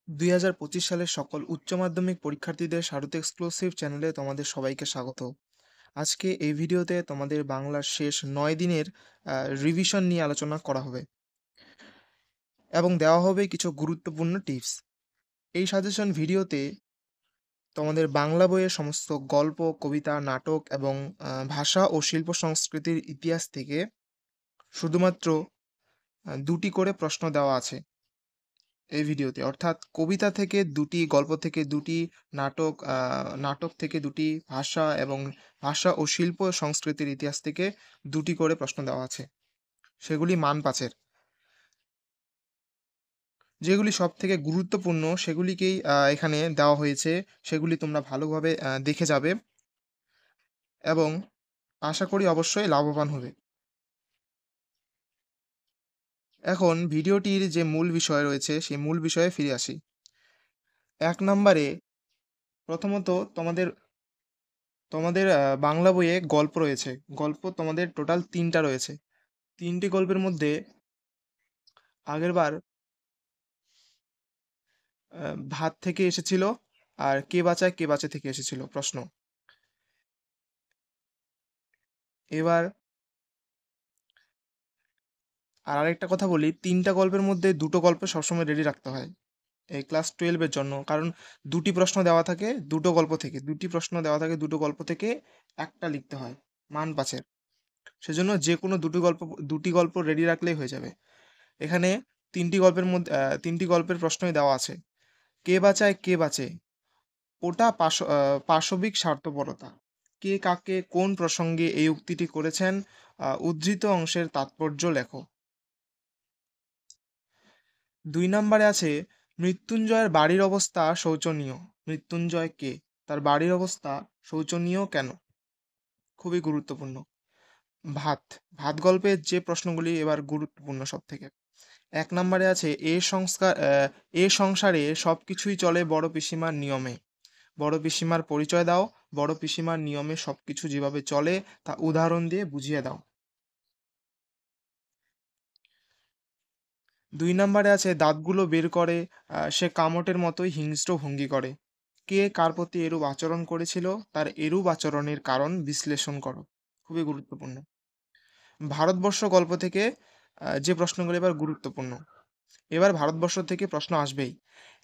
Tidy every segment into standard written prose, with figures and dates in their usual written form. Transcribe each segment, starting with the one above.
2025 সালের সকল উচ্চ মাধ্যমিক পরীক্ষার্থীদের শারুত এক্সক্লুসিভ চ্যানেলে তোমাদের সবাইকে স্বাগত। আজকে এই ভিডিওতে তোমাদের বাংলার শেষ 9 দিনের রিভিশন নিয়ে আলোচনা করা হবে এবং দেওয়া হবে কিছু গুরুত্বপূর্ণ টিপস। এই সাজেশন ভিডিওতে তোমাদের বাংলা বইয়ের সমস্ত গল্প, কবিতা, নাটক এবং ভাষা ও শিল্প সংস্কৃতির ইতিহাস থেকে শুধুমাত্র 2টি করে প্রশ্ন দেওয়া আছে এই ভিডিওতে। অর্থাৎ কবিতা থেকে 2টি, গল্প থেকে 2টি, নাটক থেকে 2টি, ভাষা ও শিল্প সংস্কৃতির ইতিহাস থেকে 2টি করে প্রশ্ন দেওয়া আছে। সেগুলি মান 5-এর। যেগুলি সবথেকে গুরুত্বপূর্ণ সেগুলিকেই এখানে দেওয়া হয়েছে। সেগুলি তোমরা ভালোভাবে দেখে যাবে এবং আশা করি অবশ্যই লাভবান হবে। এখন ভিডিওটির যে মূল বিষয় রয়েছে সেই মূল বিষয়ে ফিরে আসি। 1 নম্বরে প্রথমত তোমাদের তোমাদের বাংলা বইয়ে গল্প রয়েছে। গল্প তোমাদের টোটাল 3টা রয়েছে। 3টি গল্পের মধ্যে আগেরবার ভাত থেকে এসেছিল আর কে বাঁচায় কে বাঁচে থেকে এসেছিল প্রশ্ন। এবার আর আরেকটা কথা বলি, 3টা গল্পের মধ্যে 2টো গল্প সবসময় রেডি রাখতে হয় এই ক্লাস 12 এর জন্য। কারণ 2টি প্রশ্ন দেওয়া থাকে 2টো গল্প থেকে, 2টি প্রশ্ন দেওয়া থাকে 2টো গল্প থেকে, একটা লিখতে হয় মান 5-এর। সেজন্য যে কোনো 2টি গল্প রেডি রাখলেই হয়ে যাবে। এখানে 3টি গল্পের প্রশ্নই দেওয়া আছে। কে বাঁচায় কে বাঁচে, ওটা পাশবিক স্বার্থপরতা। কে কাকে কোন প্রসঙ্গে এই উক্তিটি করেছেন, উদ্ধৃত অংশের তাৎপর্য লেখো। 2 নম্বরে আছে মৃত্যুঞ্জয়ের বাড়ির অবস্থা শোচনীয়। মৃত্যুঞ্জয় কে, তার বাড়ির অবস্থা শোচনীয় কেন? খুবই গুরুত্বপূর্ণ। ভাত ভাত গল্পের যে প্রশ্নগুলি এবার গুরুত্বপূর্ণ সব থেকে। 1 নম্বরে আছে এ সংসারে সব কিছুই চলে বড় পিসিমার নিয়মে। বড় পিসিমার পরিচয় দাও। বড় পিসিমার নিয়মে সবকিছু যেভাবে চলে তা উদাহরণ দিয়ে বুঝিয়ে দাও। 2 নম্বরে আছে দাঁতগুলো বের করে সে কামটের মতোই হিংস্র ভঙ্গি করে। কে কার প্রতি এরূপ আচরণ করেছিল, তার এরূপ আচরণের কারণ বিশ্লেষণ করো। খুবই গুরুত্বপূর্ণ। ভারতবর্ষ গল্প থেকে যে প্রশ্নগুলো এবার গুরুত্বপূর্ণ। এবার ভারতবর্ষ থেকে প্রশ্ন আসবেই।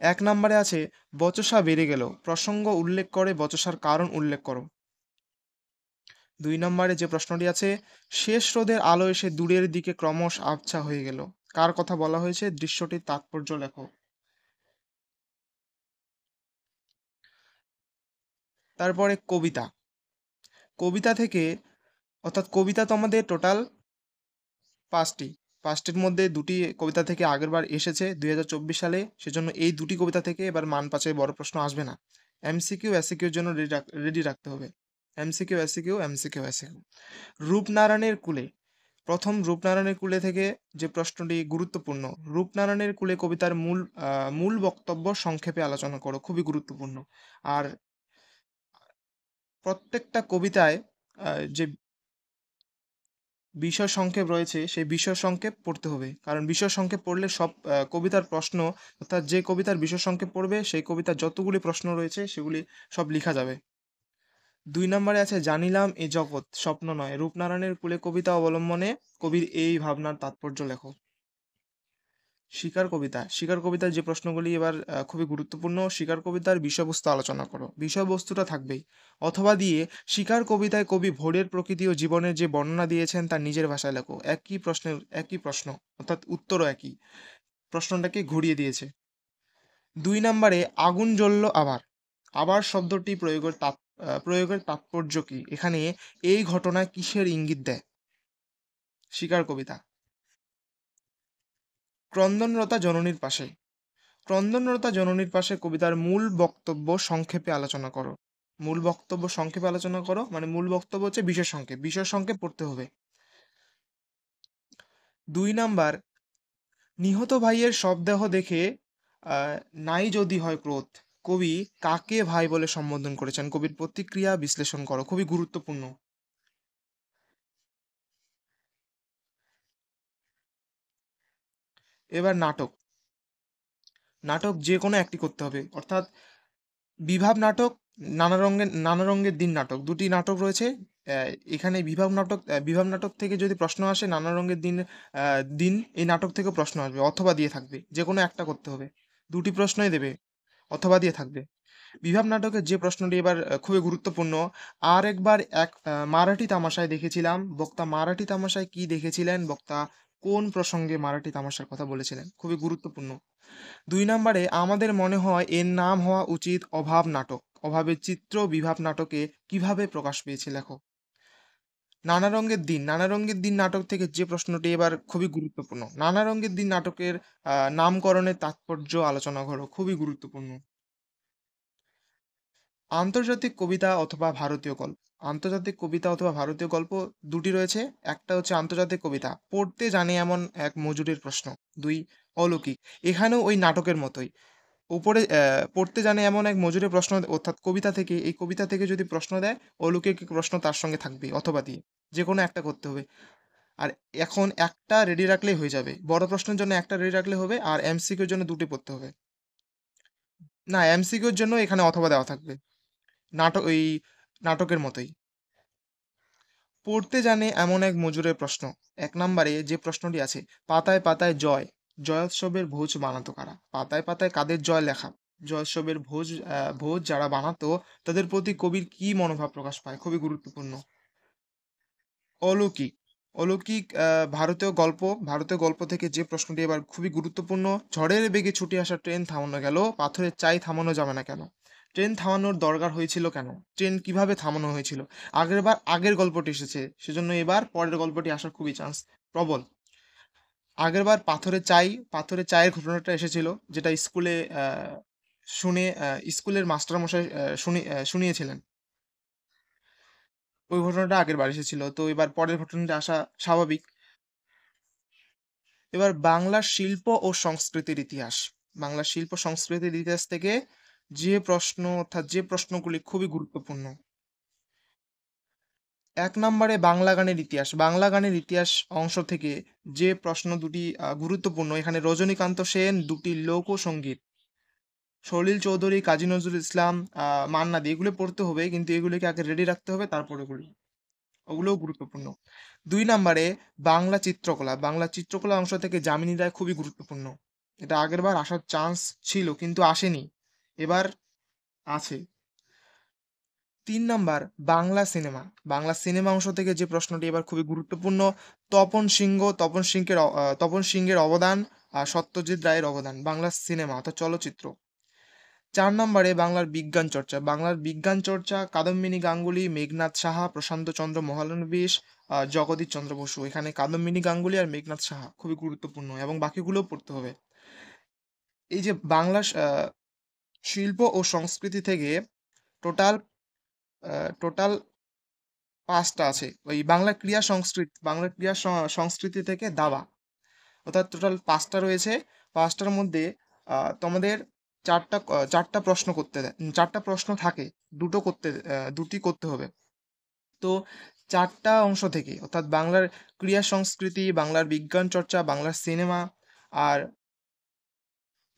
1 নম্বরে আছে বচসা বেড়ে গেল, প্রসঙ্গ উল্লেখ করে বচসার কারণ উল্লেখ করো। 2 নম্বরে যে প্রশ্নটি আছে শেষ রোদের আলো এসে দূরের দিকে ক্রমশ আবছা হয়ে গেল, কার কথা বলা হয়েছে, দৃশ্যটির তাৎপর্য লেখো। তারপরে কবিতা। কবিতা থেকে অর্থাৎ কবিতা তো আমাদের টোটাল 5টি। 5টির মধ্যে 2টি কবিতা থেকে আগেরবার এসেছে 2024 সালে। সেজন্য এই 2টি কবিতা থেকে এবার মান 5-এ বড় প্রশ্ন আসবে না। এমসিকিউ এসিকিউর জন্য রেডি রাখতে হবে। MCQ SAQ MCQ SAQ. রূপনারায়ণের কূলে। প্রথম রূপনারায়ণের কূলে থেকে যে প্রশ্নটি গুরুত্বপূর্ণ। রূপনারায়ণের কূলে কবিতার মূল বক্তব্য সংক্ষেপে আলোচনা করো। খুবই গুরুত্বপূর্ণ। আর প্রত্যেকটা কবিতায় যে বিষয় সংক্ষেপ রয়েছে সেই বিষয় সংক্ষেপ পড়তে হবে। কারণ বিষয় সংক্ষেপ পড়লে সব কবিতার প্রশ্ন, অর্থাৎ যে কবিতার বিষয় সংক্ষেপ পড়বে সেই কবিতার যতগুলি প্রশ্ন রয়েছে সেগুলি সব লিখা যাবে। 2 নম্বরে আছে জানিলাম এ জগৎ স্বপ্ন নয়, রূপনারায়ণের কূলে কবিতা অবলম্বনে কবির এই ভাবনার তাৎপর্য লেখো। শিকার কবিতা। শিকার কবিতার যে প্রশ্নগুলি এবার খুবই গুরুত্বপূর্ণ। শিকার কবিতার বিষয়বস্তু আলোচনা করো। বিষয়বস্তুটা থাকবেই। অথবা দিয়ে শিকার কবিতায় কবি ভোরের প্রকৃতি ও জীবনের যে বর্ণনা দিয়েছেন তার নিজের ভাষায় লেখো। একই প্রশ্ন, অর্থাৎ উত্তরও একই। প্রশ্নটাকে ঘুরিয়ে দিয়েছে। 2 নম্বরে আগুন জ্বলল আবার। আবার শব্দটি প্রয়োগের তাৎপর্য কি? এখানে এই ঘটনায় কিসের ইঙ্গিত দেয়? শিকার কবিতা। ক্রন্দনরতা জননীর পাশে। ক্রন্দনরতা জননীর পাশে কবিতার মূল বক্তব্য সংক্ষেপে আলোচনা করো। মূল বক্তব্য সংক্ষেপে আলোচনা করো মানে মূল বক্তব্য হচ্ছে বিষয় সংক্ষেপ। বিষয় সংক্ষেপ পড়তে হবে। 2 নাম্বার নিহত ভাইয়ের শবদেহ দেখে আহ, নাই যদি হয় ক্রোধ, কবি কাকে ভাই বলে সম্বোধন করেছেন, কবির প্রতিক্রিয়া বিশ্লেষণ করো। খুবই গুরুত্বপূর্ণ। এবার নাটক। নাটক যে কোনো একটি করতে হবে, অর্থাৎ বিভাব নাটক, নানা রঙের দিন নাটক, দুটি নাটক রয়েছে। এখানে বিভাব নাটক থেকে যদি প্রশ্ন আসে, নানা রঙের দিন এই নাটক থেকে প্রশ্ন আসবে, অথবা দিয়ে থাকবে, যে কোনো একটা করতে হবে, দুটি প্রশ্নই দেবে, অথবা দিয়ে থাকবে। বিভাব নাটকের যে প্রশ্নটি এবার খুবই গুরুত্বপূর্ণ। আর একবার মারাঠি তামাশায় দেখেছিলাম, বক্তা মারাঠি তামাশায় কি দেখেছিলেন, বক্তা কোন প্রসঙ্গে মারাঠি তামাশার কথা বলেছিলেন, খুবই গুরুত্বপূর্ণ। 2 নম্বরে, আমাদের মনে হয় এর নাম হওয়া উচিত অভাব নাটক। অভাবের চিত্র বিভাব নাটকে কিভাবে প্রকাশ পেয়েছে লেখো। নানা রঙের দিন নাটক থেকে যে প্রশ্নটি এবার খুবই গুরুত্বপূর্ণ। নানা রঙের দিন নাটকের নামকরণের তাৎপর্য আলোচনা করো, খুবই গুরুত্বপূর্ণ। আন্তর্জাতিক কবিতা অথবা ভারতীয় গল্প। আন্তর্জাতিক কবিতা অথবা ভারতীয় গল্প দুটি রয়েছে। একটা হচ্ছে আন্তর্জাতিক কবিতা, পড়তে জানে এমন এক মজুরের প্রশ্ন। 2, অলৌকিক। এখানেও ওই নাটকের মতোই, উপরে পড়তে জানে এমন এক মজুরের প্রশ্ন, অর্থাৎ এই কবিতা থেকে যদি প্রশ্ন দেয়, অলৌকিক প্রশ্ন তার সঙ্গে থাকবে, অথবা দিয়ে যে কোনো একটা করতে হবে। আর এখন একটা রেডি রাখলেই হয়ে যাবে, বড় প্রশ্নের জন্য একটা রেডি রাখলে হবে, আর এমসিকিউর জন্য দুটি পড়তে হবে। না, এমসিকিউর জন্য এখানে অথবা দেওয়া থাকবে, ওই নাটকের মতোই। পড়তে জানে এমন এক মজুরের প্রশ্ন। 1 নম্বরে যে প্রশ্নটি আছে, পাতায় পাতায় জয়োৎসবের ভোজ বানাতো কারা। পাতায় পাতায় কাদের জয় লেখা, জয়োৎসবের ভোজ যারা বানাতো, তাদের প্রতি কবির কি মনোভাব প্রকাশ পায়, খুবই গুরুত্বপূর্ণ। অলৌকিক। অলৌকিক ভারতীয় গল্প থেকে যে প্রশ্নটি এবার খুবই গুরুত্বপূর্ণ। ঝড়ের বেগে ছুটে আসা ট্রেন থামানো গেল, পাথরের চাই থামানো যাবে না কেন। ট্রেন থামানোর দরকার হয়েছিল কেন, ট্রেন কিভাবে থামানো হয়েছিল। আগের গল্পটি এসেছে, সেজন্য এবার পরের গল্পটি আসার খুবই চান্স প্রবল। আগেরবার পাথরের চায়ের ঘটনাটা এসেছিল, যেটা স্কুলের মাস্টারমশাই শুনিয়েছিলেন। ওই ঘটনাটা আগের বার এসেছিল, তো এবার পরের ঘটনাটা আসা স্বাভাবিক। এবার বাংলার শিল্প ও সংস্কৃতির ইতিহাস। বাংলার শিল্প সংস্কৃতির ইতিহাস থেকে যে প্রশ্নগুলি খুবই গুরুত্বপূর্ণ। 1 নম্বরে বাংলা গানের ইতিহাস অংশ থেকে যে প্রশ্ন দুটি গুরুত্বপূর্ণ। এখানে রজনীকান্ত সেন দুটি লোকসঙ্গীত, সলিল চৌধুরী, কাজী নজরুল ইসলাম, মান্না দে, এগুলো পড়তে হবে, কিন্তু এগুলিকে আগে রেডি রাখতে হবে, তারপরে ওগুলোও গুরুত্বপূর্ণ। 2 নম্বরে বাংলা চিত্রকলা অংশ থেকে যামিনী রায় খুবই গুরুত্বপূর্ণ। এটা আগেরবার আসার চান্স ছিল, কিন্তু আসেনি, এবার আছে। 3 নম্বর, বাংলা সিনেমা অংশ থেকে যে প্রশ্নটি এবার খুবই গুরুত্বপূর্ণ। তপন সিংহের অবদান আর সত্যজিৎ রায়ের অবদান বাংলা সিনেমা অর্থাৎ চলচ্চিত্র। 4 নম্বরে বাংলার বিজ্ঞান চর্চা কাদম্বিনী গাঙ্গুলি, মেঘনাদ সাহা, প্রশান্ত চন্দ্র মহলানবিশ, জগদীশ চন্দ্র বসু। এখানে কাদম্বিনী গাঙ্গুলি আর মেঘনাদ সাহা খুবই গুরুত্বপূর্ণ, এবং বাকিগুলোও পড়তে হবে। এই যে শিল্প ও সংস্কৃতি থেকে টোটাল টোটাল 5টা আছে। ওই বাংলার ক্রিয়া সংস্কৃতি থেকে দাবা, অর্থাৎ টোটাল 5টা রয়েছে। 5টার মধ্যে তোমাদের চারটা প্রশ্ন করতে দেয়, 4টা প্রশ্ন থাকে, দুটি করতে হবে। তো 4টা অংশ থেকে, অর্থাৎ বাংলার ক্রিয়া সংস্কৃতি, বাংলার বিজ্ঞান চর্চা, বাংলার সিনেমা আর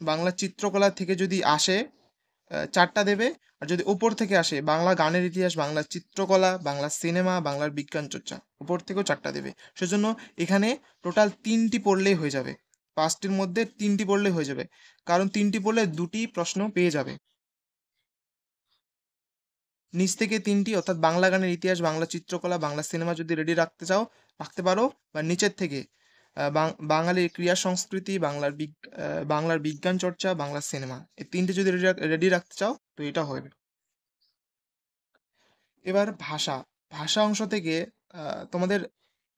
বাংলা চিত্রকলা থেকে যদি আসে, 4টা দেবে। আর যদি উপর থেকে আসে, বাংলা গানের ইতিহাস, বাংলা চিত্রকলা, বাংলা সিনেমা, বাংলার বিজ্ঞান চর্চা, উপর থেকেও 4টা দেবে। সেজন্য এখানে টোটাল 3টি পড়লেই হয়ে যাবে, 5টির মধ্যে 3টি পড়লেই হয়ে যাবে, কারণ 3টি পড়লে 2টি প্রশ্ন পেয়ে যাবে। নিচ থেকে 3টি, অর্থাৎ বাংলা গানের ইতিহাস, বাংলা চিত্রকলা, বাংলা সিনেমা যদি রেডি রাখতে পারো, বা নিচের থেকে বাঙালির ক্রিয়া সংস্কৃতি, বাংলার বিজ্ঞান চর্চা, বাংলা সিনেমা, এই 3টে যদি রেডি রাখতে চাও, তো এটা হবে। এবার ভাষা অংশ থেকে তোমাদের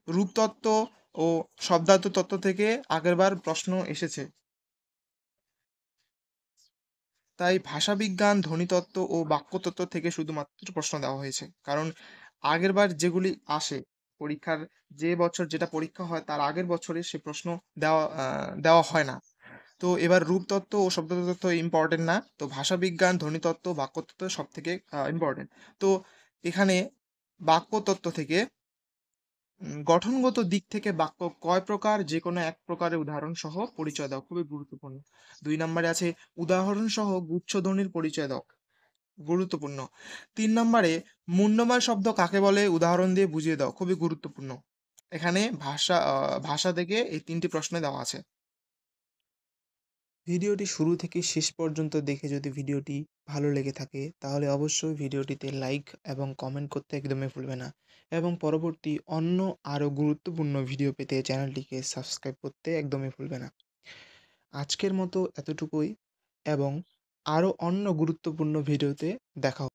রূপতত্ত্ব ও শব্দার্থ তত্ত্ব থেকে আগেরবার প্রশ্ন এসেছে, তাই ভাষাবিজ্ঞান, ধ্বনিতত্ত্ব ও বাক্যতত্ত্ব থেকে শুধুমাত্র প্রশ্ন দেওয়া হয়েছে, কারণ আগেরবার যেগুলি আসে পরীক্ষার, যে বছর যেটা পরীক্ষা হয় তার আগের বছরে সে প্রশ্ন দেওয়া হয় না। তো এবার রূপতত্ত্ব ও শব্দতত্ত্ব ইম্পর্টেন্ট না, তো ভাষাবিজ্ঞান, ধ্বনিতত্ত্ব, বাক্যতত্ত্ব সব থেকে ইম্পর্টেন্ট। তো এখানে বাক্যতত্ত্ব থেকে গঠনগত দিক থেকে বাক্য কয় প্রকার? যেকোনো এক প্রকারের উদাহরণ সহ পরিচয় দাও। খুবই গুরুত্বপূর্ণ। ২ নম্বরে আছে উদাহরণ সহ গুচ্ছধ্বনির পরিচয় দাও। গুরুত্বপূর্ণ। ৩ নম্বরে মুন্ডমাল শব্দ কাকে বলে? উদাহরণ দিয়ে বুঝিয়ে দাও। খুবই গুরুত্বপূর্ণ। এখানে ভাষা থেকে এই ৩ টি প্রশ্ন দেওয়া আছে। ভিডিওটি শুরু থেকে শেষ পর্যন্ত দেখে যদি ভিডিওটি ভালো লেগে থাকে তাহলে অবশ্যই ভিডিওটিতে লাইক এবং কমেন্ট করতে একদমই ভুলবে না, এবং পরবর্তী অন্য আরও গুরুত্বপূর্ণ ভিডিও পেতে চ্যানেলটিকে সাবস্ক্রাইব করতে একদমই ভুলবে না। আজকের মতো এতটুকুই, এবং আরও অন্য গুরুত্বপূর্ণ ভিডিওতে দেখা